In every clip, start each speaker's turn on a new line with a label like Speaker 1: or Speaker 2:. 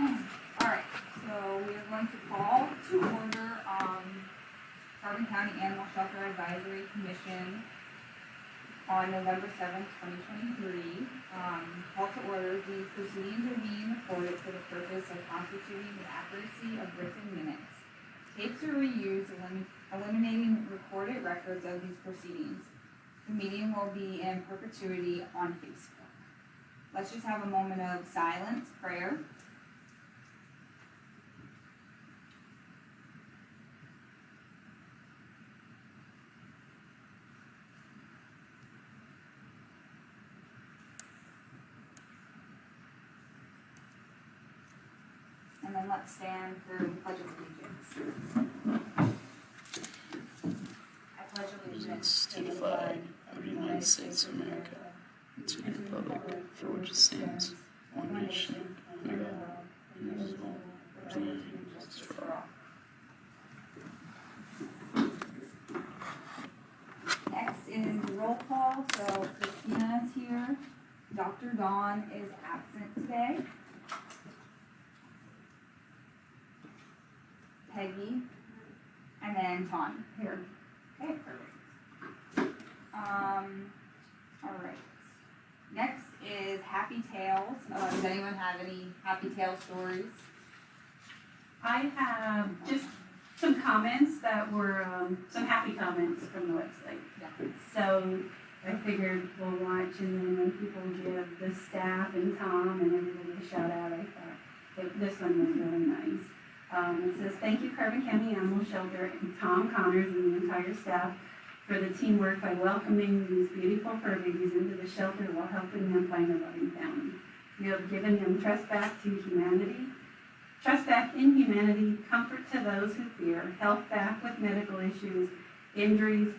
Speaker 1: Alright, so we are going to call to order Carbon County Animal Shelter Advisory Commission on November 7th, 2023. Call to order. These proceedings are being recorded for the purpose of constituting the accuracy of written minutes. Tapes are reused, eliminating recorded records of these proceedings. The meeting will be in perpetuity on Facebook. Let's just have a moment of silence, prayer. And then let's stand for the Pledge of Allegiance. I pledge allegiance
Speaker 2: To the flag of the United States of America, and to the republic for which it stands, one nation, under God, indivisible, with liberty and justice for all.
Speaker 1: Next is roll call. So Christina is here. Dr. Dawn is absent today. Peggy, and then Tawny here. Okay, perfect. All right. Next is Happy Tales. Does anyone have any Happy Tale stories?
Speaker 3: I have just some comments that were, some happy comments from the website.
Speaker 1: Yeah.
Speaker 3: So I figured we'll watch, and then when people give the staff and Tom and everybody a shout out, I thought that this one was really nice. It says, thank you Carbon County Animal Shelter and Tom Connors and the entire staff for the teamwork by welcoming these beautiful fur babies into the shelter while helping them find a loving family. You have given them trust back in humanity, comfort to those who fear, health back with medical issues, injuries,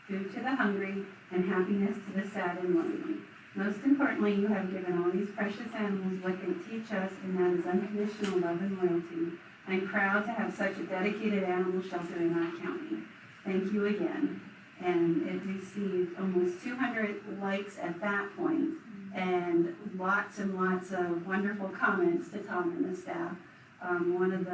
Speaker 3: food to the hungry, and happiness to the sad and lonely. Most importantly, you have given all these precious animals what they teach us, and that is unconditional love and loyalty. I'm proud to have such a dedicated animal shelter in our county. Thank you again. And it received almost 200 likes at that point, and lots of wonderful comments to Tom and the staff. One of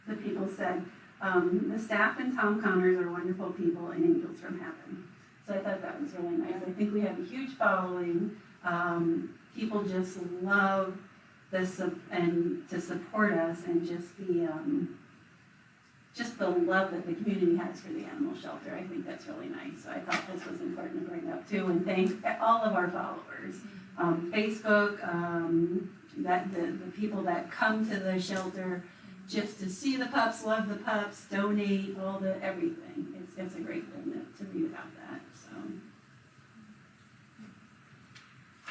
Speaker 3: the people said, the staff and Tom Connors are wonderful people and angels from heaven. So I thought that was really nice. I think we have a huge following. People just love this and to support us, and just the love that the community has for the animal shelter. I think that's really nice. So I thought this was important to bring up too, and thank all of our followers. Facebook, that the people that come to the shelter just to see the pups, love the pups, donate, everything. It's a great thing to read about that. So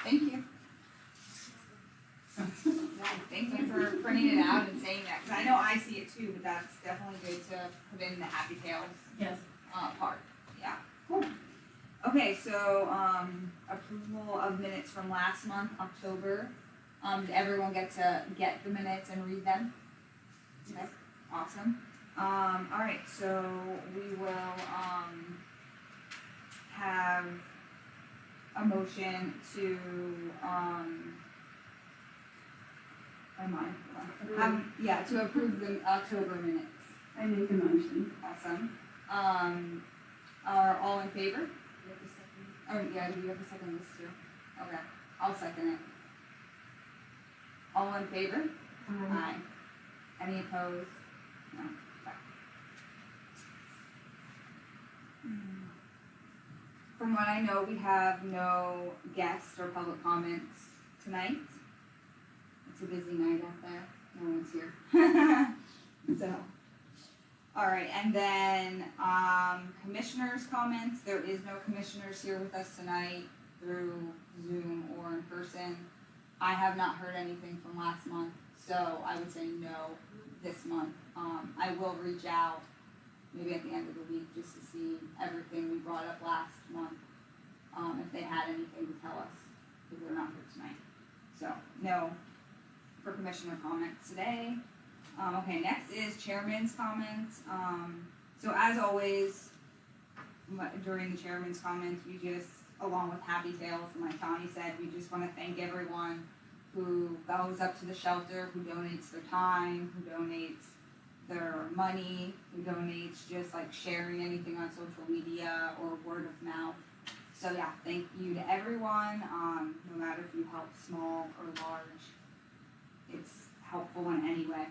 Speaker 1: Thank you. Thank you for printing it out and saying that, because I know I see it too, but that's definitely good to put in the Happy Tales
Speaker 3: yes.
Speaker 1: part. Yeah, cool. Okay, so approval of minutes from last month, October. Did everyone get the minutes and read them? Okay, awesome. All right, so we will have a motion to to approve the October minutes.
Speaker 3: I make a motion.
Speaker 1: Awesome. Are all in favor? Oh yeah, do you have a second list too? Okay, I'll second it. All in favor? Aye. Any opposed? No. Okay. From what I know, we have no guests or public comments tonight. It's a busy night out there. No one's here. So, all right, and then commissioners' comments. There is no commissioners here with us tonight through Zoom or in person. I have not heard anything from last month, so I would say no this month. I will reach out maybe at the end of the week just to see everything we brought up last month, if they had anything to tell us, because they're not here tonight. So, no for commissioner comments today. Okay, next is chairman's comments. So as always, during the chairman's comments, we just, along with Happy Tales, and like Tawny said, we just want to thank everyone who goes up to the shelter, who donates their time, who donates their money, who donates just like sharing anything on social media or word of mouth. So yeah, thank you to everyone, no matter if you help small or large, it's helpful in any way.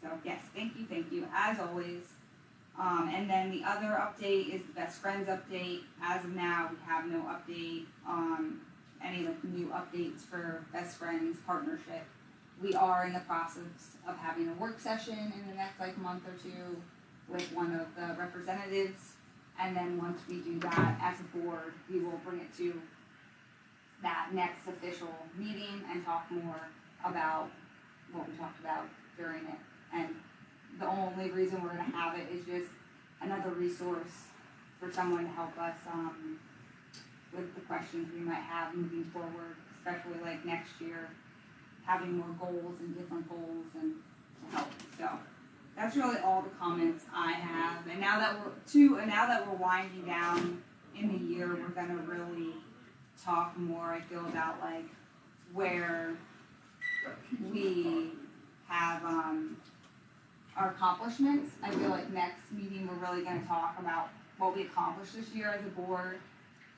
Speaker 1: So yes, thank you, as always. And then the other update is the Best Friends update. As of now, we have no update on any like new updates for Best Friends partnership. We are in the process of having a work session in the next like month or two with one of the representatives. And then once we do that as a board, we will bring it to that next official meeting and talk more about what we talked about during it. And the only reason we're gonna have it is just another resource for someone to help us with the questions we might have moving forward, especially like next year, having more goals and different goals and to help. So that's really all the comments I have. And now that we're winding down in the year, we're gonna really talk more, I feel, about like where we have our accomplishments. I feel like next meeting we're really gonna talk about what we accomplished this year as a board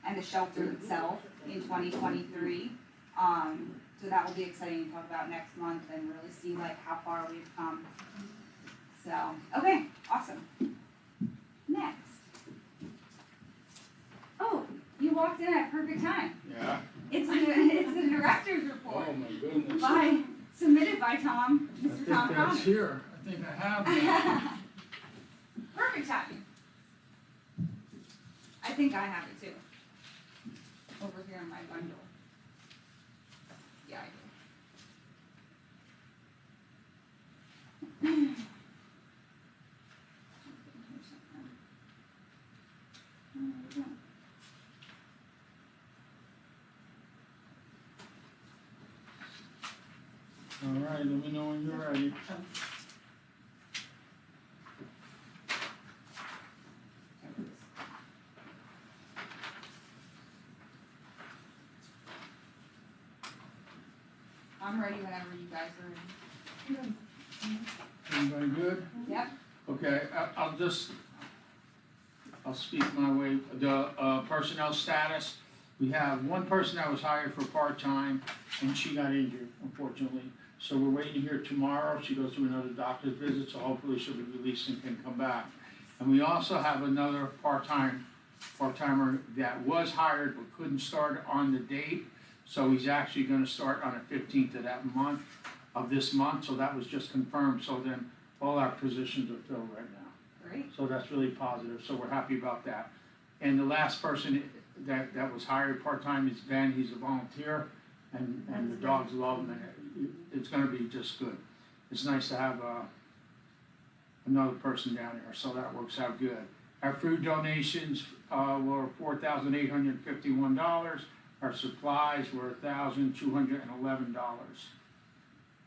Speaker 1: and the shelter itself in 2023. So that will be exciting to talk about next month and really see like how far we've come. So, okay, awesome. Next. Oh, you walked in at perfect time.
Speaker 4: Yeah.
Speaker 1: It's the director's report.
Speaker 4: Oh my goodness.
Speaker 1: Submitted by Tom,
Speaker 4: I
Speaker 1: Mr.
Speaker 4: think
Speaker 1: Tom
Speaker 4: that's
Speaker 1: Cross.
Speaker 4: here. I think I have that.
Speaker 1: Perfect timing. I think I have it too. Over here in my bundle. Yeah, I do.
Speaker 4: All right, let me know when you're ready.
Speaker 1: I'm ready whenever you guys are ready.
Speaker 4: Everybody good?
Speaker 1: Yep.
Speaker 4: Okay, I'll speak my way. The personnel status, we have one person that was hired for part-time and she got injured, unfortunately. So we're waiting to hear tomorrow. She goes to another doctor's visit, so hopefully she'll be released and can come back. And we also have another part-timer that was hired but couldn't start on the date. So he's actually gonna start on the 15th of this month, so that was just confirmed. So then all our positions are filled right now.
Speaker 1: Great.
Speaker 4: So that's really positive, so we're happy about that. And the last person that was hired part-time is Ben, he's a volunteer, and the dogs love him, and it's gonna be just good. It's nice to have another person down there, so that works out good. Our food donations were $4,851. Our supplies were $1,211.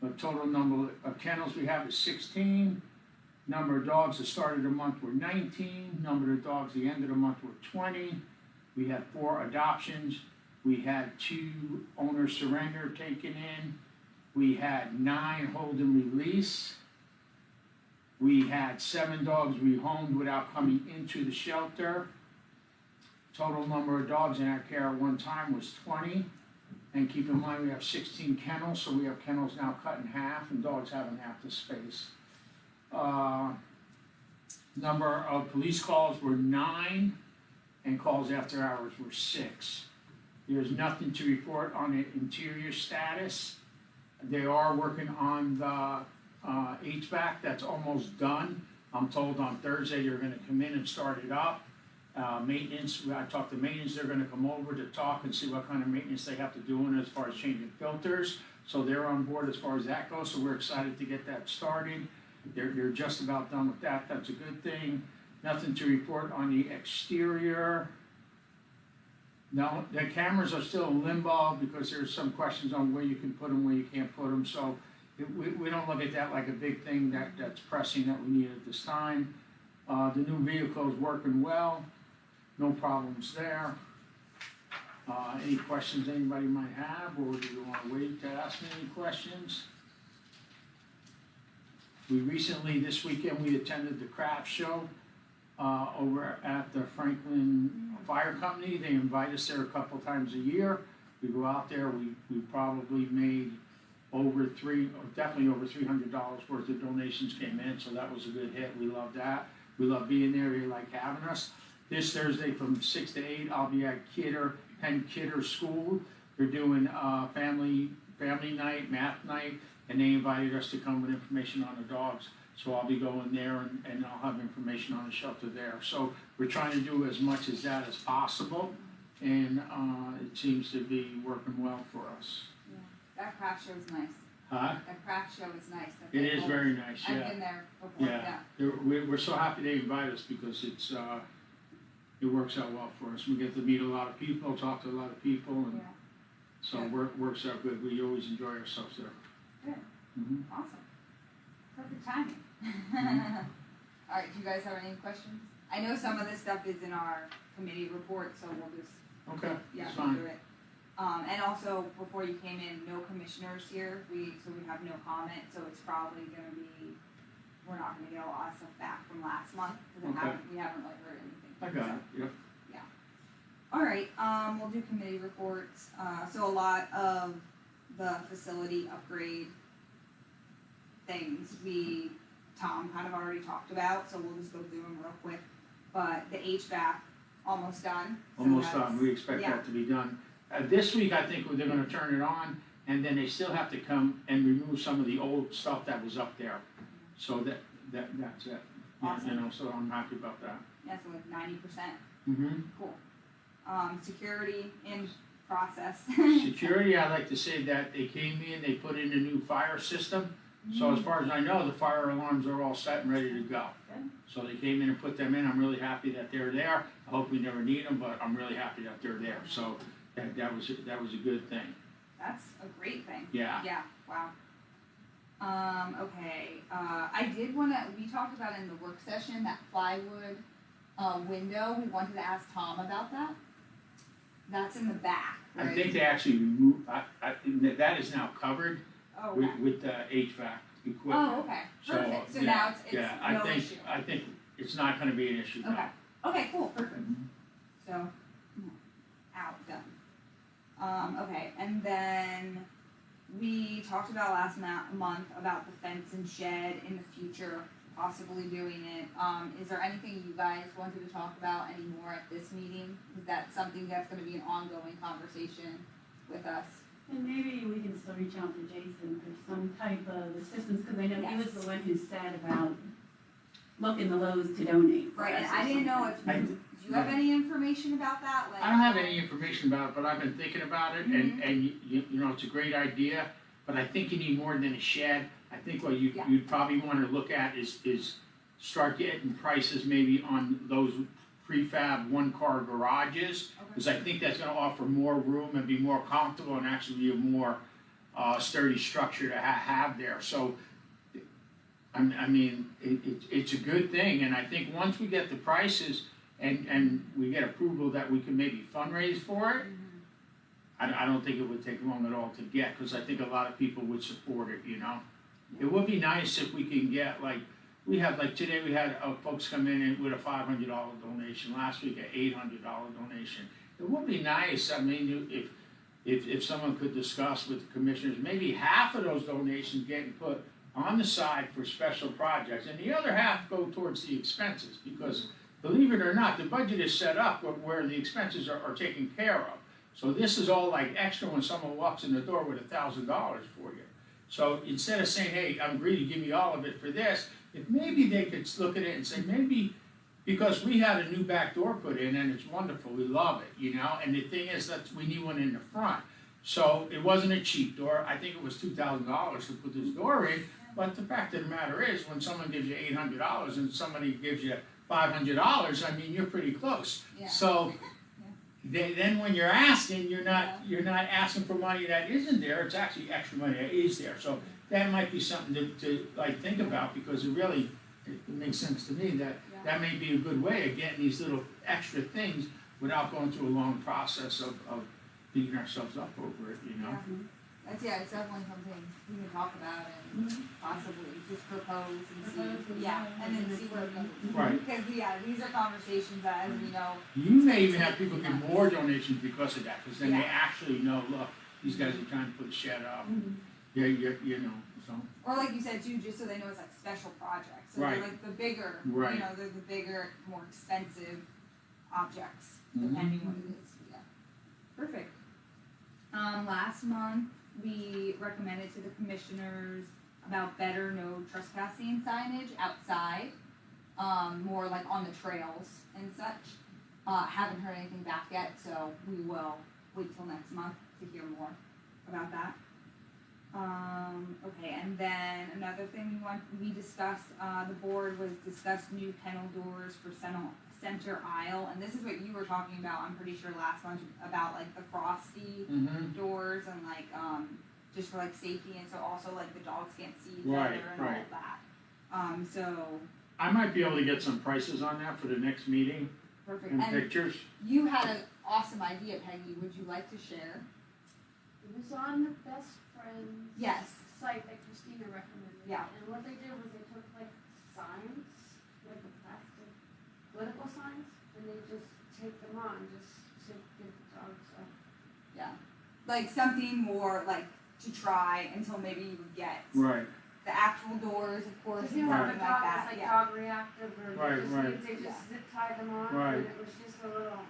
Speaker 4: The total number of kennels we have is 16. Number of dogs that started the month were 19. Number of dogs at the end of the month were 20. We had 4 adoptions. We had 2 owner surrender taken in. We had 9 hold and release. We had 7 dogs rehomed without coming into the shelter. Total number of dogs in our care at one time was 20. And keep in mind, we have 16 kennels, so we have kennels now cut in half and dogs having half the space. Number of police calls were 9 and calls after hours were 6. There's nothing to report on the interior status. They are working on the HVAC, that's almost done. I'm told on Thursday they're gonna come in and start it up. Maintenance, I talked to maintenance, they're gonna come over to talk and see what kind of maintenance they have to do in as far as changing filters. So they're on board as far as that goes, so we're excited to get that started. They're just about done with that, that's a good thing. Nothing to report on the exterior. No, the cameras are still in limbo because there's some questions on where you can put them, where you can't put them, so we don't look at that like a big thing that's pressing that we need at this time. The new vehicle is working well, no problems there. Any questions anybody might have, or do you wanna wait to ask me any questions? We recently, this weekend, we attended the craft show, over at the Franklin Fire Company. They invite us there a couple times a year. We go out there, we probably made definitely over $300 worth of donations came in, so that was a good hit. We love that. We love being there, we like having us. This Thursday from 6 to 8, I'll be at Penn Kidder School. They're doing family night, math night, and they invited us to come with information on the dogs. So I'll be going there and I'll have information on the shelter there. So we're trying to do as much as that as possible, and it seems to be working well for us.
Speaker 1: Yeah. That craft show is nice.
Speaker 4: Huh?
Speaker 1: That craft show is nice. that
Speaker 4: It
Speaker 1: they
Speaker 4: is
Speaker 1: hold.
Speaker 4: very nice,
Speaker 1: I've
Speaker 4: yeah.
Speaker 1: been there before,
Speaker 4: Yeah.
Speaker 1: yeah.
Speaker 4: We're so happy they invite us because it works out well for us. We get to meet a lot of people, talk to a lot of people, and
Speaker 1: Yeah.
Speaker 4: so
Speaker 1: Good.
Speaker 4: works out good. We always enjoy ourselves there.
Speaker 1: Good.
Speaker 4: Mhm.
Speaker 1: Awesome. Perfect timing.
Speaker 4: Mm-hmm.
Speaker 1: All right, do you guys have any questions? I know some of this stuff is in our committee report, so we'll just,
Speaker 4: Okay,
Speaker 1: yeah,
Speaker 4: that's
Speaker 1: go
Speaker 4: fine.
Speaker 1: through it. And also, before you came in, no commissioners here, so we have no comment, so it's probably gonna be, we're not gonna get a lot of stuff back from last month, because
Speaker 4: Okay.
Speaker 1: we haven't really heard anything.
Speaker 4: I got
Speaker 1: so.
Speaker 4: it, yep.
Speaker 1: All right, we'll do committee reports. So a lot of the facility upgrade things Tom kind of already talked about, so we'll just go through them real quick. But the HVAC, almost done. So
Speaker 4: Almost
Speaker 1: that's-
Speaker 4: done. We expect
Speaker 1: yeah.
Speaker 4: that to be done. This week, I think they're gonna turn it on, and then they still have to come and remove some of the old stuff that was up there. So that's it.
Speaker 1: Awesome.
Speaker 4: You know, so I'm happy about that.
Speaker 1: Yeah, so like 90%,
Speaker 4: Mm-hmm.
Speaker 1: cool. Security in process.
Speaker 4: Security, I'd like to say that they came in, they put in a new fire system. So as far as I know, the fire alarms are all set and ready to go.
Speaker 1: Good.
Speaker 4: So they came in and put them in. I'm really happy that they're there. I hope we never need them, but I'm really happy that they're there. So that was a good thing.
Speaker 1: That's a great thing.
Speaker 4: Yeah.
Speaker 1: Yeah, wow. Okay, we talked about in the work session, that plywood, window, we wanted to ask Tom about that. That's in the back, right?
Speaker 4: I think they actually removed, that is now covered
Speaker 1: Oh, okay.
Speaker 4: with the HVAC equipment.
Speaker 1: Oh, okay, perfect, so
Speaker 4: yeah,
Speaker 1: now it's
Speaker 4: yeah,
Speaker 1: no issue.
Speaker 4: I think it's not gonna be an issue now.
Speaker 1: Okay, okay, cool, perfect,
Speaker 4: Mhm.
Speaker 1: so, out, done. Okay, and then we talked about last month about the fence and shed in the future, possibly doing it. Is there anything you guys wanted to talk about anymore at this meeting? Is that something that's gonna be an ongoing conversation with us?
Speaker 3: And maybe we can still reach out to Jason for some type of assistance, because I know he was
Speaker 1: Yes.
Speaker 3: the one who said about looking to Lowe's to donate. for
Speaker 1: Right, and
Speaker 3: us or
Speaker 1: I didn't know
Speaker 3: something.
Speaker 1: do you have any information about that, like?
Speaker 4: I don't have any information about it, but I've been thinking about it, and you know, it's a great idea, but I think you need more than a shed. I think what
Speaker 1: Yeah.
Speaker 4: you'd probably wanna look at is start getting prices maybe on those prefab one-car garages, because I think that's gonna offer more room and be more comfortable and actually be a more sturdy structure to have there. So, I mean, it's a good thing, and I think once we get the prices and we get approval that we can maybe fundraise for it, I don't think it would take long at all to get, because I think a lot of people would support it, you know? It would be nice if we can get, today we had folks come in with a $500 donation, last week an $800 donation. It would be nice, I mean, if someone could discuss with the commissioners, maybe half of those donations getting put on the side for special projects, and the other half go towards the expenses, because believe it or not, the budget is set up where the expenses are taken care of. So this is all like extra when someone walks in the door with $1,000 for you. So instead of saying, hey, I'm greedy, give me all of it for this, if maybe they could look at it and say, maybe, because we had a new back door put in and it's wonderful, we love it, you know, and the thing is that we need one in the front. So it wasn't a cheap door, I think it was $2,000 to put this door in, but the fact of the matter is, when someone gives you $800 and somebody gives you $500, I mean, you're pretty close.
Speaker 1: Yeah.
Speaker 4: So then when you're asking, you're not asking for money that isn't there, it's actually extra money that is there. So that might be something to like think about, because it makes sense to me that may be a good way of getting these little extra things without going through a long process of beating ourselves up over it, you know?
Speaker 1: Yeah, it's definitely something we can talk about and possibly just propose and see, and then see where it goes.
Speaker 4: Right.
Speaker 1: Because, these are conversations that, as we know,
Speaker 4: You may even have people give more donations because of that, because then they actually know, look, these guys are trying to put a shed up. Yeah, you know, so.
Speaker 1: or like you said too, just so they know it's like special projects. So
Speaker 4: Right.
Speaker 1: they're like the bigger,
Speaker 4: Right.
Speaker 1: they're the bigger, more expensive objects, depending what it is, Perfect. Last month, we recommended to the commissioners about better no trespassing signage outside, more like on the trails and such. Haven't heard anything back yet, so we will wait till next month to hear more about that. Okay, and then another thing we discussed, the board discussed new kennel doors for center aisle, and this is what you were talking about, I'm pretty sure last month, about like the frosty doors and like, just for like safety, and so also like the dogs can't see each other and all of that. So.
Speaker 4: I might be able to get some prices on that for the next meeting
Speaker 1: Perfect.
Speaker 4: and
Speaker 1: And
Speaker 4: pictures.
Speaker 1: you had an awesome idea, Peggy, would you like to share?
Speaker 5: It was on the Best Friends
Speaker 1: Yes.
Speaker 5: site that Christina recommended.
Speaker 1: Yeah.
Speaker 5: And what they did was they took like signs, like the plastic political signs, and they just taped them on just to give the dogs a.
Speaker 1: Like something more like to try until maybe you would get
Speaker 4: Right.
Speaker 1: the actual doors, of course,
Speaker 5: Because
Speaker 1: and
Speaker 5: you know,
Speaker 1: something
Speaker 5: the
Speaker 1: like
Speaker 5: dog
Speaker 1: that,
Speaker 5: was like dog reactive, or they just zip tied them on,
Speaker 4: Right.
Speaker 5: and it was just a little.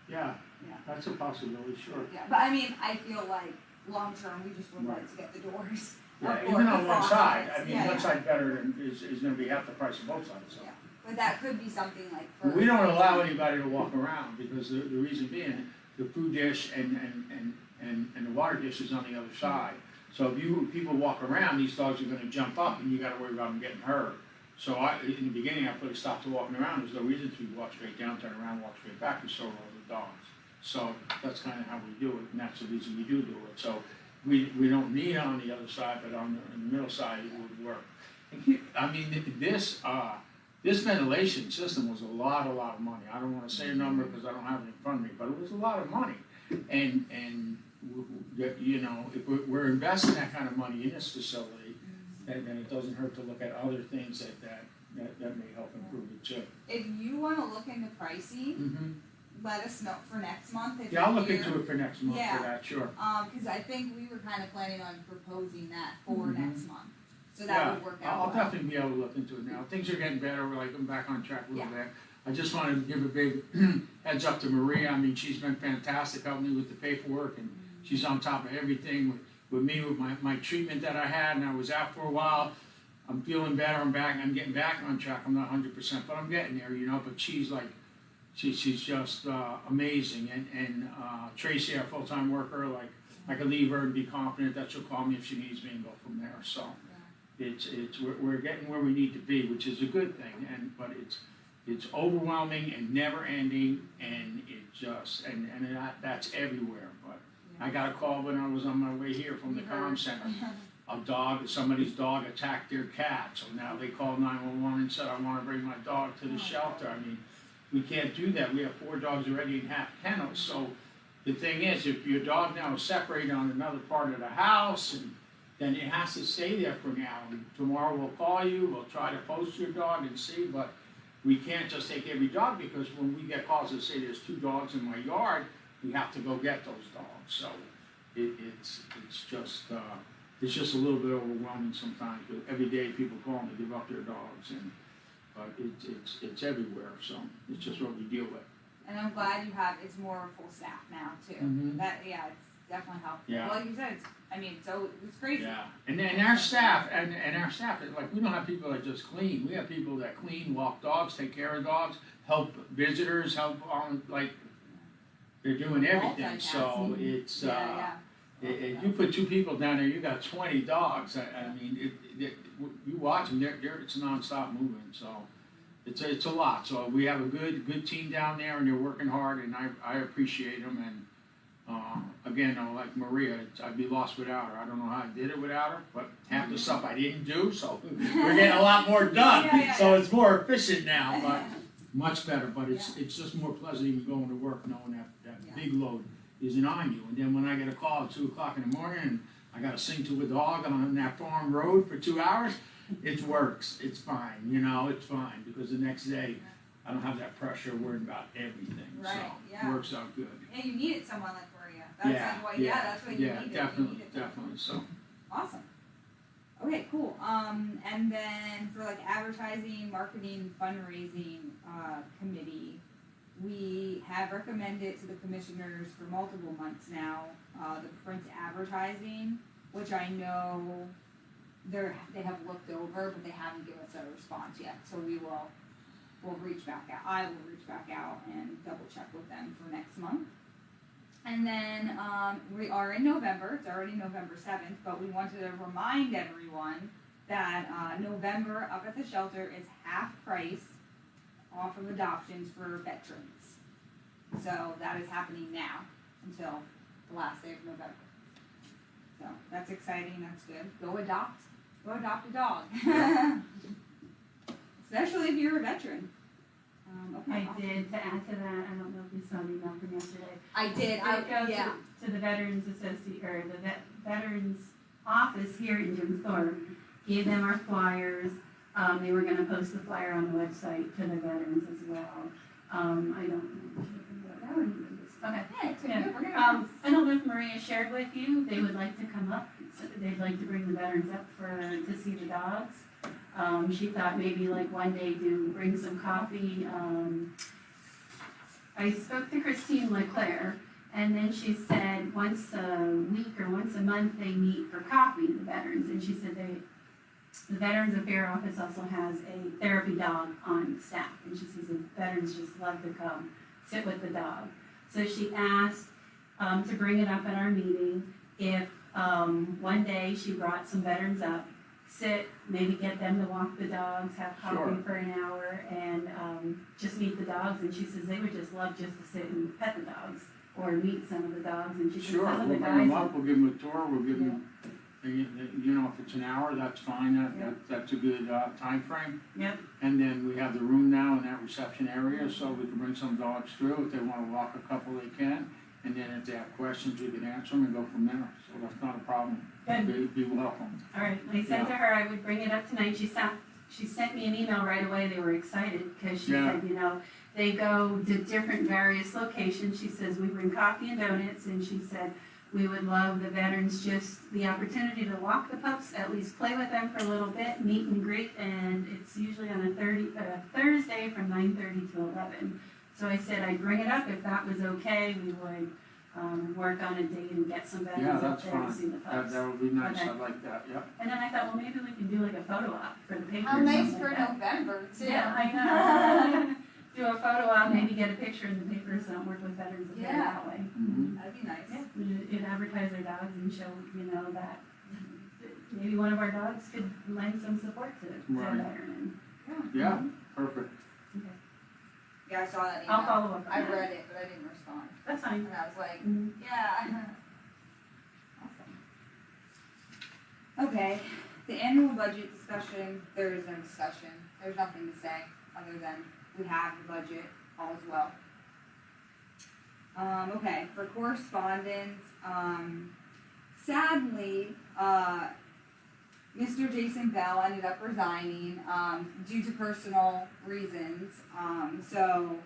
Speaker 4: Yeah,
Speaker 1: Yeah.
Speaker 4: that's a possibility, sure.
Speaker 1: Yeah, but I mean, I feel like long term, we just would like to get the doors.
Speaker 4: Yeah,
Speaker 1: Or
Speaker 4: even
Speaker 1: the
Speaker 4: on one
Speaker 1: frosted
Speaker 4: side, I
Speaker 1: ones.
Speaker 4: mean,
Speaker 1: Yeah,
Speaker 4: one
Speaker 1: yeah.
Speaker 4: side better than is gonna be half the price of both sides, so.
Speaker 1: Yeah. But that could be something like for.
Speaker 4: We don't allow anybody to walk around, because the reason being, the food dish and the water dish is on the other side. So if people walk around, these dogs are gonna jump up, and you gotta worry about them getting hurt. So in the beginning, I put a stop to walking around, there's no reason to walk straight down, turn around, walk straight back, and so roll the dogs. So that's kinda how we do it, and that's the reason we do it. So we don't need it on the other side, but on the middle side, it would work. I mean, this ventilation system was a lot of money. I don't wanna say a number because I don't have it in front of me, but it was a lot of money. And you know, if we're investing that kind of money in this facility, then it doesn't hurt to look at other things that may help improve it too.
Speaker 1: If you wanna look into pricing, let us know for next month if
Speaker 4: Yeah, I'll
Speaker 1: you're
Speaker 4: look
Speaker 1: here.
Speaker 4: into it for next month
Speaker 1: Yeah.
Speaker 4: for that, sure.
Speaker 1: Cause I think we were kinda planning on proposing that for next month, so that would work out
Speaker 4: I'll
Speaker 1: well.
Speaker 4: definitely be able to look into it now. Things are getting better, we're like, I'm back on track a little
Speaker 1: Yeah.
Speaker 4: bit. I just wanted to give a big heads up to Maria. I mean, she's been fantastic, helping me with the paperwork, and she's on top of everything with me, with my treatment that I had, and I was out for a while. I'm feeling better, I'm getting back on track. I'm not 100%, but I'm getting there, you know, but she's like, she's just amazing, and Tracy, our full-time worker, like, I could leave her and be confident that she'll call me if she needs me and go from there, so. We're getting where we need to be, which is a good thing, but it's overwhelming and never ending, and that's everywhere, but I got a call when I was on my way here from the comm center. Somebody's dog attacked their cat, so now they called 911 and said, I wanna bring my dog to the shelter. I mean, we can't do that, we have 4 dogs already in half kennels, so the thing is, if your dog now is separated on another part of the house, and then it has to stay there for now, and tomorrow we'll call you, we'll try to post your dog and see, but we can't just take every dog, because when we get calls that say there's 2 dogs in my yard, we have to go get those dogs, so it's just a little bit overwhelming sometimes, but every day people call to give up their dogs, but it's everywhere, so it's just what we deal with.
Speaker 1: And I'm glad it's more full staff now too. It's definitely helpful.
Speaker 4: Yeah.
Speaker 1: Like you said, it's crazy.
Speaker 4: Yeah, and our staff, is like, we don't have people that just clean, we have people that clean, walk dogs, take care of dogs, help visitors, help on, like, they're doing everything, so it's, if you put 2 people down there, you got 20 dogs, I mean, you watch them, it's nonstop moving, so it's a lot, so we have a good team down there, and they're working hard, and I appreciate them, and again, like Maria, I'd be lost without her. I don't know how I did it without her, but half the stuff I didn't do, so we're getting a lot more done. So it's more efficient now, but much better. But it's just more pleasant even going to work knowing that big load isn't on you. And then when I get a call at 2 o'clock in the morning and I gotta sing to a dog on that farm road for 2 hours, it works, it's fine, it's fine, because the next day, I don't have that pressure worrying about everything, so
Speaker 1: Right, yeah.
Speaker 4: it works out good.
Speaker 1: Yeah, you needed someone like Maria. That's
Speaker 4: Yeah,
Speaker 1: like what,
Speaker 4: yeah,
Speaker 1: that's what you
Speaker 4: Yeah,
Speaker 1: needed.
Speaker 4: definitely,
Speaker 1: You needed that.
Speaker 4: definitely, so,
Speaker 1: Awesome. Okay, cool. And then for like advertising, marketing, fundraising, committee, we have recommended to the commissioners for multiple months now, the print advertising, which I know they have looked over, but they haven't given us a response yet. So we'll reach back out. I will reach back out and double check with them for next month. And then we are in November. It's already November 7th, but we wanted to remind everyone that November up at the shelter is half price off of adoptions for veterans. So that is happening now until the last day of November. So that's exciting. That's good. Go adopt a dog. Especially if you're a veteran. Okay.
Speaker 3: I did, to add to that, I don't know if you saw the email from yesterday.
Speaker 1: I did.
Speaker 3: Go to the Veterans Associate, or the Veterans Office here in Jim Thorpe, gave them our flyers. They were gonna post the flyer on the website to the veterans as well. I don't know what that one is. Okay.
Speaker 1: Yeah, it's
Speaker 3: Yeah.
Speaker 1: good. We're gonna
Speaker 3: I don't know if Maria shared with you, they would like to come up, so they'd like to bring the veterans up to see the dogs. She thought maybe like one day bring some coffee. I spoke to Christine LeClaire, and then she said once a week or once a month they meet for coffee, the veterans, and she said the Veterans Affairs Office also has a therapy dog on staff, and she says the veterans just love to come sit with the dog. So she asked to bring it up at our meeting if one day she brought some veterans up, sit, maybe get them to walk the dogs, have coffee
Speaker 4: Sure.
Speaker 3: for an hour, and just meet the dogs. And she says they would just love just to sit and pet the dogs or meet some of the dogs. And she says
Speaker 4: sure,
Speaker 3: some
Speaker 4: we'll
Speaker 3: of the
Speaker 4: bring
Speaker 3: guys.
Speaker 4: them up, we'll give them a tour, we'll give them, if it's an hour, that's fine, that's a good time frame.
Speaker 3: Yep.
Speaker 4: And then we have the room now in that reception area, so we can bring some dogs through, if they wanna walk a couple, they can. And then if they have questions, we can answer them and go from there, so that's not a problem.
Speaker 3: Good.
Speaker 4: Be welcome.
Speaker 3: All right, I said to her I would bring it up tonight. She sent me an email right away. They were excited because she
Speaker 4: Yeah.
Speaker 3: said, they go to different various locations. She says we bring coffee and donuts, and she said we would love the veterans just the opportunity to walk the pups, at least play with them for a little bit, meet and greet, and it's usually on a Thursday from 9:30 to 11. So I said I'd bring it up if that was okay. We would work on a date and get some
Speaker 4: Yeah,
Speaker 3: veterans up
Speaker 4: that's
Speaker 3: there to
Speaker 4: fine.
Speaker 3: see the pups.
Speaker 4: That would be nice,
Speaker 3: Okay.
Speaker 4: I like that, yep.
Speaker 3: And then I thought, well, maybe we can do like a photo op for the paper.
Speaker 1: How
Speaker 3: or
Speaker 1: nice
Speaker 3: something
Speaker 1: for
Speaker 3: like that.
Speaker 1: November too.
Speaker 3: Yeah, I know. Do a photo op, maybe get a picture in the paper, so work with veterans affairs
Speaker 1: Yeah.
Speaker 3: that way.
Speaker 4: Mhm.
Speaker 1: That'd be nice.
Speaker 3: Yeah, it advertise our dogs and show, that maybe one of our dogs could lend some support to a
Speaker 4: Right.
Speaker 3: veteran.
Speaker 4: Yeah, perfect.
Speaker 1: Yeah, I saw that email.
Speaker 3: I'll follow up on
Speaker 1: I
Speaker 3: that.
Speaker 1: read it, but I didn't respond.
Speaker 3: That's fine.
Speaker 1: And I was like,
Speaker 3: Mhm.
Speaker 1: yeah. Awesome. Okay, the annual budget discussion, there is no discussion. There's nothing to say other than we have the budget, all is well. Okay, for correspondence, sadly, Mr. Jason Bell ended up resigning, due to personal reasons, so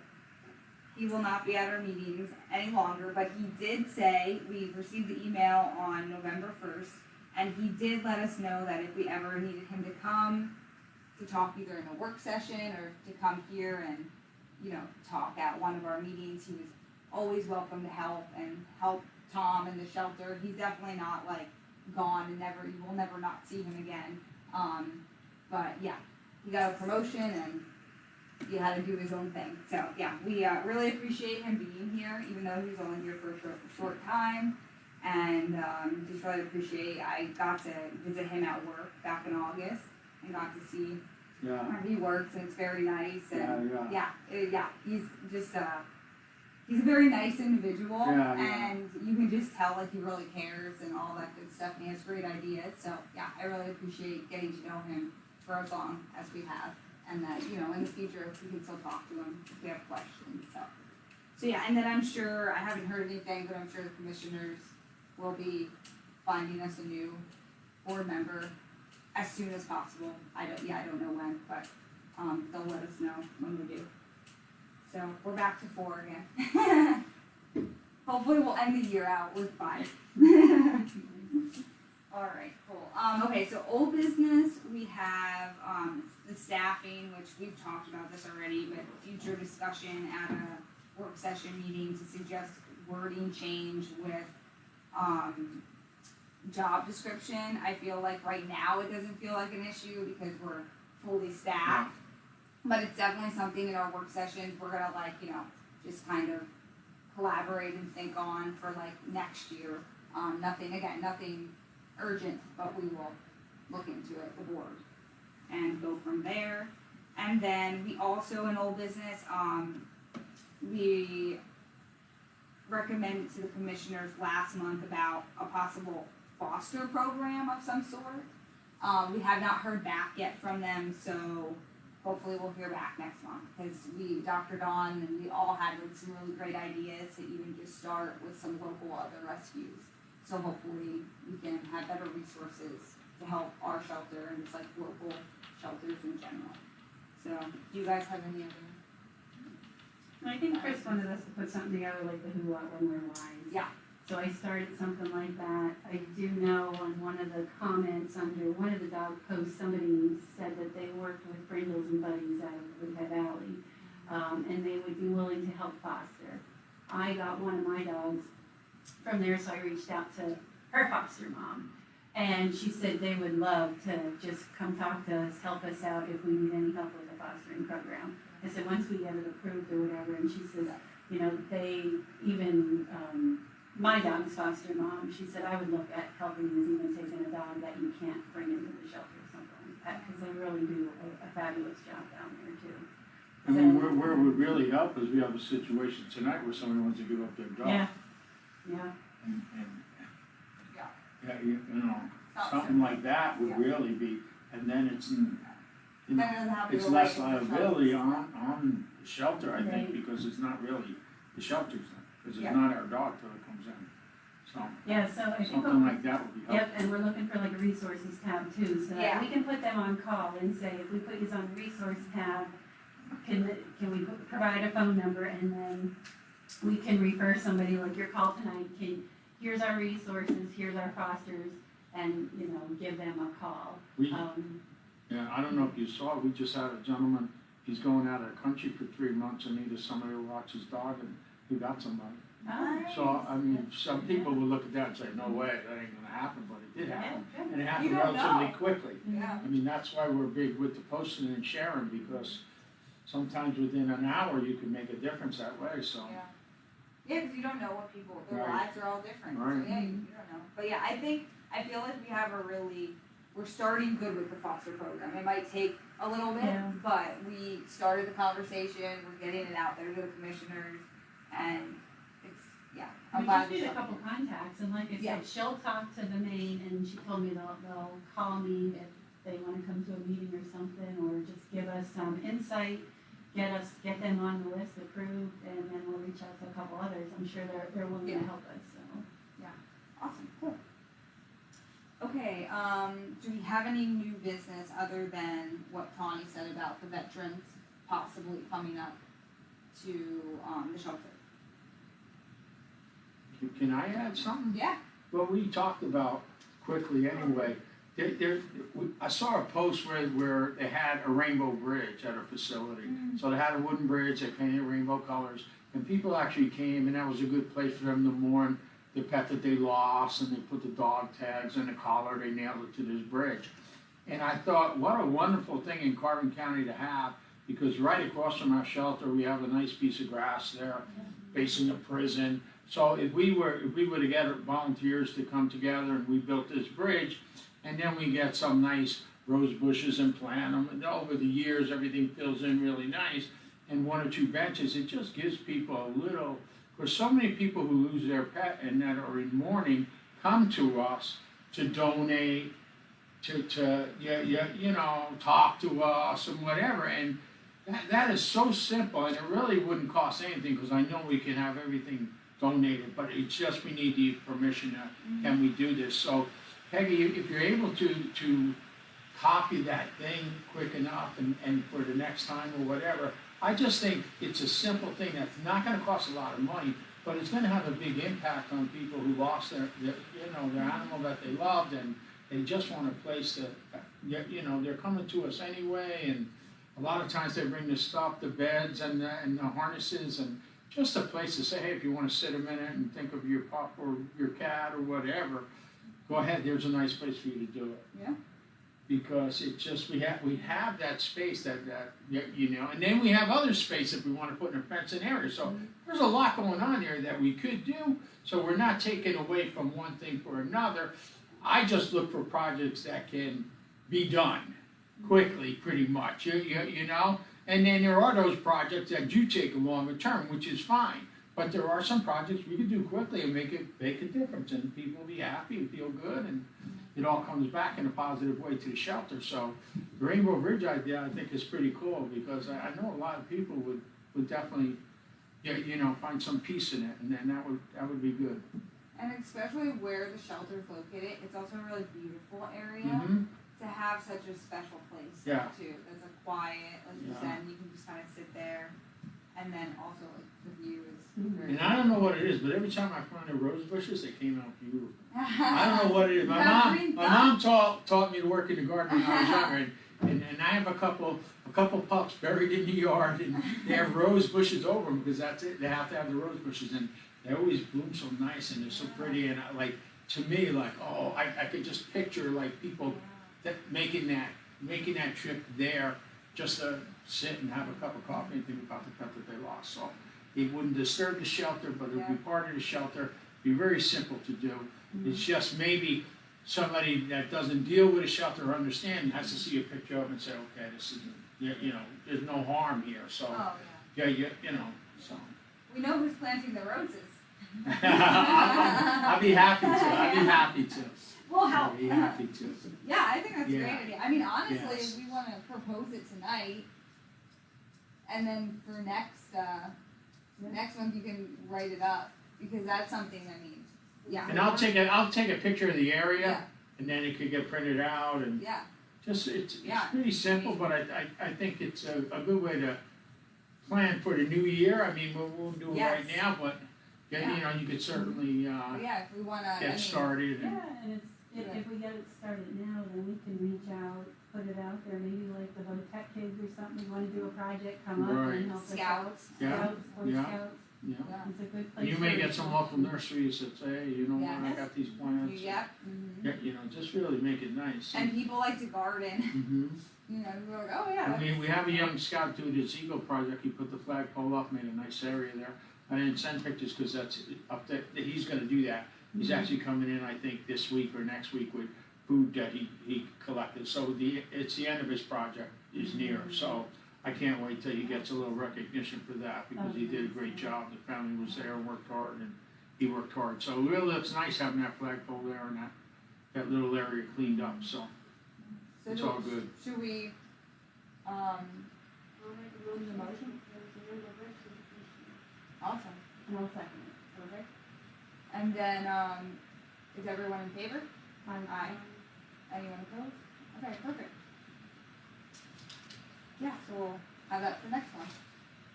Speaker 1: he will not be at our meetings any longer, but he did say, we received the email on November 1st, and he did let us know that if we ever needed him to come to talk either in a work session or to come here and, talk at one of our meetings, he was always welcome to help Tom in the shelter. He's definitely not like gone and you will never not see him again. But yeah, he got a promotion and he had to do his own thing. So yeah, we really appreciate him being here, even though he's only here for a short time. And just really appreciate, I got to visit him at work back in August and got to see
Speaker 4: Yeah,
Speaker 1: where he works, and it's very nice. And
Speaker 4: yeah.
Speaker 1: he's just he's a very nice individual,
Speaker 4: Yeah, yeah.
Speaker 1: and you can just tell like he really cares and all that good stuff. And he has great ideas. So yeah, I really appreciate getting to know him for as long as we have, and that in the future we can still talk to him if we have questions. So yeah, and then I'm sure, I haven't heard anything, but I'm sure the commissioners will be finding us a new board member as soon as possible. I don't know when, but, they'll let us know when we do. So we're back to 4 again. Hopefully we'll end the year out with 5. Alright, cool. Okay, so old business, we have, the staffing, which we've talked about this already, but future discussion at a work session meeting to suggest wording change with, job description. I feel like right now it doesn't feel like an issue because we're fully staffed. But it's definitely something in our work sessions, we're gonna just kind of collaborate and think on for next year. Nothing urgent, but we will look into it, the board, and go from there. And then we also, in old business, we recommended to the commissioners last month about a possible foster program of some sort. We have not heard back yet from them, so hopefully we'll hear back next month, because Dr. Dawn and we all had some really great ideas to even just start with some local other rescues. So hopefully we can have better resources to help our shelter and just local shelters in general. So, do you guys have any other?
Speaker 3: I think Chris wanted us to put something together like the Who, What, When, Where, Why.
Speaker 1: Yeah.
Speaker 3: So I started something like that. I do know on one of the comments under one of the dog posts, somebody said that they worked with Brindles and Buddies out of Woodhead Valley, and they would be willing to help foster. I got one of my dogs from there, so I reached out to her foster mom, and she said they would love to just come talk to us, help us out if we need any help with the fostering program. I said, once we get it approved or whatever, and she says, they even, my dog's foster mom, she said, I would look at helping you even taking a dog that you can't bring into the shelter or something like that, because they really do a fabulous job down there too.
Speaker 4: I mean, where it would really help is we have a situation tonight where somebody wants to give up their dog.
Speaker 3: Yeah.
Speaker 4: And
Speaker 1: Yeah.
Speaker 4: something like that would really be, and then it's,
Speaker 1: Then it doesn't have to
Speaker 4: it's
Speaker 1: go
Speaker 4: less
Speaker 1: right into the
Speaker 4: liability
Speaker 1: shelter.
Speaker 4: on the shelter, I think,
Speaker 3: Right.
Speaker 4: because it's not really the shelter's, because it's
Speaker 1: Yeah.
Speaker 4: not our dog till it comes in. So,
Speaker 3: Yeah, so I think.
Speaker 4: something like that would be helpful.
Speaker 3: Yep, and we're looking for a resources tab too, so
Speaker 1: Yeah.
Speaker 3: that we can put them on call and say, if we put you on the resource tab, can we provide a phone number, and then we can refer somebody, like your call tonight, here's our resources, here's our fosters, and, give them a call.
Speaker 4: Yeah, I don't know if you saw, we just had a gentleman, he's going out of the country for 3 months and needed somebody to watch his dog, and he got somebody. So, I mean, some people will look at that and say, no way, that ain't gonna happen, but it did happen. And it happened
Speaker 1: You don't
Speaker 4: relatively
Speaker 1: know.
Speaker 4: quickly.
Speaker 1: Yeah.
Speaker 4: I mean, that's why we're big with the posting and sharing, because sometimes within an hour you can make a difference that way, so.
Speaker 1: Yeah, because you don't know what their
Speaker 4: Right.
Speaker 1: lives are all different, so
Speaker 4: Right.
Speaker 1: yeah, you don't know. But yeah, I feel like we have we're starting good with the foster program. It might take a little bit,
Speaker 3: Yeah.
Speaker 1: but we started the conversation, we're getting it out there to the commissioners, and I'm
Speaker 3: We
Speaker 1: glad
Speaker 3: just need a
Speaker 1: to-
Speaker 3: couple contacts, and like I
Speaker 1: Yeah.
Speaker 3: said, she'll talk to the main, and she told me they'll call me if they wanna come to a meeting or something, or just give us some insight, get them on the list approved, and then we'll reach out to a couple others. I'm sure they're willing to
Speaker 1: Yeah.
Speaker 3: help us, so.
Speaker 1: Awesome, cool. Okay, do we have any new business other than what Tawny said about the veterans possibly coming up to, the shelter?
Speaker 4: Can I add something?
Speaker 1: Yeah.
Speaker 4: Well, we talked about quickly anyway, I saw a post where they had a rainbow bridge at a facility. So they had a wooden bridge, they painted rainbow colors, and people actually came, and that was a good place for them to mourn the pet that they lost, and they put the dog tags and the collar, they nailed it to this bridge. And I thought, what a wonderful thing in Carbon County to have, because right across from our shelter, we have a nice piece of grass there, facing the prison. So if we were to get volunteers to come together and we built this bridge, and then we get some nice rose bushes and plant them, and over the years, everything fills in really nice, and 1 or 2 benches, it just gives people a little, because so many people who lose their pet and that are in mourning come to us to donate, to talk to us and whatever, and that is so simple, and it really wouldn't cost anything, because I know we can have everything donated, but it's just we need the permission, can we do this? So Peggy, if you're able to copy that thing quick enough and for the next time or whatever, I just think it's a simple thing that's not gonna cost a lot of money, but it's gonna have a big impact on people who lost their animal that they loved, and they just want a place to, they're coming to us anyway, and a lot of times they bring the stuff, the beds and the harnesses, and just a place to say, hey, if you wanna sit a minute and think of your pup or your cat or whatever, go ahead, there's a nice place for you to do it.
Speaker 1: Yeah.
Speaker 4: Because it's just, we have that space that, and then we have other space if we wanna put in a fenced area, so there's a lot going on there that we could do, so we're not taking away from one thing for another. I just look for projects that can be done quickly, pretty much, you know? And then there are those projects that do take a longer term, which is fine, but there are some projects we can do quickly and make a difference, and people will be happy and feel good, and it all comes back in a positive way to the shelter. So the Rainbow Bridge idea, I think, is pretty cool, because I know a lot of people would definitely, find some peace in it, and then that would be good.
Speaker 1: And especially where the shelter is located, it's also a really beautiful area
Speaker 4: Mm-hmm.
Speaker 1: to have such a special place
Speaker 4: Yeah.
Speaker 1: too. There's a quiet, like you
Speaker 4: Yeah.
Speaker 1: said, you can just kind of sit there, and then also like the view is very.
Speaker 4: And I don't know what it is, but every time I planted rose bushes, they came out beautiful. I don't know what it is. My mom taught me to work in the garden when I was younger, and I have a couple pups buried in the yard, and they have rose bushes over them, because that's it. They have to have the rose bushes, and they always bloom so nice, and they're so pretty, and to me, I could just picture people that making that trip there just to sit and have a cup of coffee and think about the pet that they lost. So it wouldn't disturb the shelter, but it would be part of the shelter. Be very simple to do. It's just maybe somebody that doesn't deal with a shelter or understand has to see a picture of it and say, okay, this isn't, there's no harm here. So
Speaker 1: Oh,
Speaker 4: so.
Speaker 1: We know who's planting the roses.
Speaker 4: I'd be happy to.
Speaker 1: Well, how?
Speaker 4: I'd be happy to.
Speaker 1: Yeah, I think that's a
Speaker 4: Yeah.
Speaker 1: great idea. I mean, honestly,
Speaker 4: Yes.
Speaker 1: if we want to propose it tonight, and then for next month you can write it up, because that's something, I mean, yeah.
Speaker 4: And I'll take a picture of the area,
Speaker 1: Yeah.
Speaker 4: and then it could get printed out, and
Speaker 1: Yeah,
Speaker 4: just it's
Speaker 1: Yeah.
Speaker 4: pretty simple, but I think it's a good way to plan for the new year. I mean, we'll do it right
Speaker 1: Yes.
Speaker 4: now, but you could certainly
Speaker 1: but yeah, if we want to,
Speaker 4: get started. And,
Speaker 3: Yeah, and if we get it started now, then we can reach out, put it out there, maybe like the VOTEC kids or something, wanna do a project, come up
Speaker 4: Right.
Speaker 3: and help us out.
Speaker 1: Scouts.
Speaker 4: Yeah,
Speaker 3: Scouts, Boy
Speaker 4: yeah.
Speaker 3: Scouts,
Speaker 4: yeah.
Speaker 1: Yeah.
Speaker 3: it's a good place.
Speaker 4: You may
Speaker 3: for
Speaker 4: get some local nurseries that say, hey, you know what, I
Speaker 1: Yes.
Speaker 4: got these plants.
Speaker 1: Yep.
Speaker 4: Yeah, just really make it nice.
Speaker 1: And people like to garden.
Speaker 4: Mhm.
Speaker 1: People are like, oh yeah.
Speaker 4: I mean, we have a young scout do this Eagle project. He put the flagpole up, made a nice area there. I didn't send pictures because that's up there. He's going to do that. He's actually coming in, I think, this week or next week with food that he collected. So it's the end of his project is near. So I can't wait till he gets a little recognition for that, because he did a great job. The family was there and worked hard, and he worked hard. So it really looks nice having that flagpole there and that little area cleaned up. So it's all good.
Speaker 1: Should we,
Speaker 5: I'll make a motion.
Speaker 1: motion?
Speaker 5: There's a Rainbow Bridge dedication.
Speaker 1: awesome,
Speaker 3: And I'll second it.
Speaker 1: perfect. And then, is everyone in favor? Aye. Anyone opposed? Okay, perfect. Yeah, so we'll have that for next one.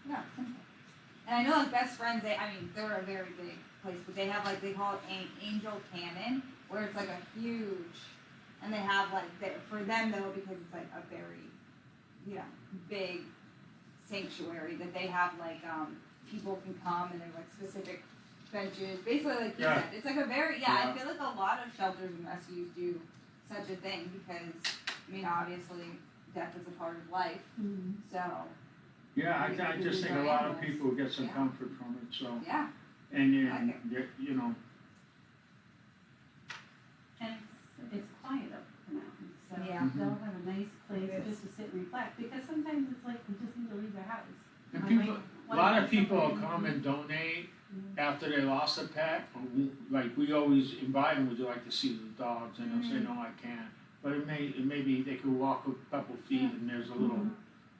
Speaker 1: Yeah, simple. And I know like Best Friends, they're a very big place, but they have they call it an Angel Cannon, where it's like a huge, and they have for them though, because it's like a very, big sanctuary, that they have people can come and there's specific benches, basically like you
Speaker 4: Yeah.
Speaker 1: said. It's like a very,
Speaker 4: Yeah.
Speaker 1: I feel like a lot of shelters and rescues do such a thing, because, obviously, death is a part of life, so,
Speaker 4: Yeah, I just think a lot of people get some
Speaker 1: Yeah.
Speaker 4: comfort from it. So
Speaker 1: yeah.
Speaker 4: and
Speaker 3: And it's quiet up at the mountains, so
Speaker 1: Yeah.
Speaker 3: they'll have a nice place
Speaker 1: It is.
Speaker 3: just to sit and reflect, because sometimes it's like, we just need to leave the house.
Speaker 4: and
Speaker 3: I
Speaker 4: people,
Speaker 3: might
Speaker 4: a
Speaker 3: wanna
Speaker 4: lot
Speaker 3: do
Speaker 4: of people
Speaker 3: something.
Speaker 4: come and donate
Speaker 3: Mhm.
Speaker 4: after they lost a pet. We always invite them. Would you like to see the dogs? And they'll say, no, I can't. But it may be they could walk a couple feet, and there's a little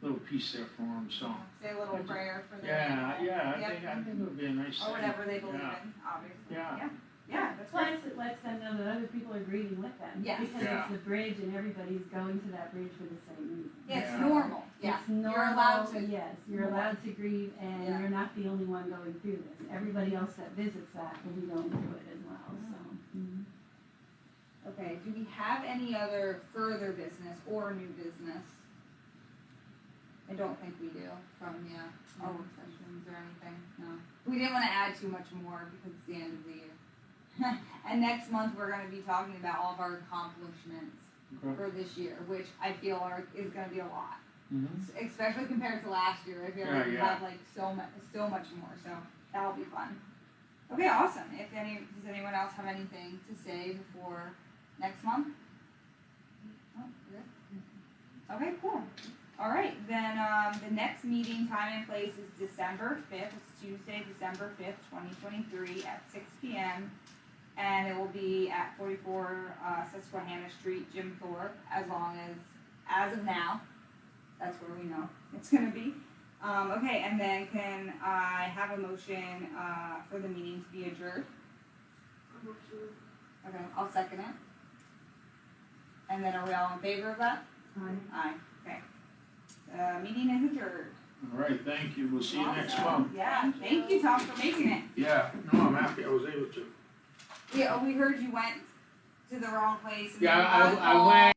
Speaker 4: little piece there for them, so.
Speaker 1: Say a little prayer for them.
Speaker 4: Yeah, I
Speaker 1: Yep.
Speaker 4: think it would be a nice thing.
Speaker 1: Or whatever they believe
Speaker 4: Yeah.
Speaker 1: in, obviously.
Speaker 4: Yeah.
Speaker 1: Yeah, that's
Speaker 3: Plus,
Speaker 1: right.
Speaker 3: it lets them know that other people are grieving with them.
Speaker 1: Yes.
Speaker 3: Because
Speaker 4: Yeah.
Speaker 3: it's the bridge and everybody's going to that bridge for the same reason.
Speaker 1: Yeah, it's
Speaker 4: Yeah.
Speaker 1: normal, yeah.
Speaker 3: It's normal,
Speaker 1: You're allowed to,
Speaker 3: yes, you're allowed to grieve, and
Speaker 1: Yeah.
Speaker 3: you're not the only one going through this. Everybody else that visits that will be going through it as well, so.
Speaker 1: okay, do we have any other further business or new business? I don't think we do from, our work sessions or anything, no. We didn't wanna add too much more because it's the end of the year. And next month, we're gonna be talking about all of our accomplishments
Speaker 4: Okay.
Speaker 1: for this year, which I feel is gonna be a lot.
Speaker 4: Mhm.
Speaker 1: Especially compared to last year, I feel
Speaker 4: Yeah,
Speaker 1: like we
Speaker 4: yeah.
Speaker 1: have like so much more, so that'll be fun. Okay, awesome, does anyone else have anything to say before next month? Oh, good. Okay, cool. Alright, then, the next meeting time and place is December 5th, it's Tuesday, December 5th, 2023 at 6 p.m. And it will be at 44 Susquehanna Street, Jim Thorpe, as of now, that's where we know it's gonna be. Okay, and then can I have a motion, for the meeting to be adjourned? Okay, I'll second it. And then are we all in favor of that? Aye, okay. Meeting is adjourned.
Speaker 4: All right, thank you, we'll see you next
Speaker 1: Awesome.
Speaker 4: month.
Speaker 1: Yeah, thank you, Tom, for making it.
Speaker 4: Yeah, no, I'm happy I was able to.
Speaker 1: Yeah, we heard you went to the wrong place. And
Speaker 4: Yeah,
Speaker 1: then you got a
Speaker 4: I
Speaker 1: call.
Speaker 4: went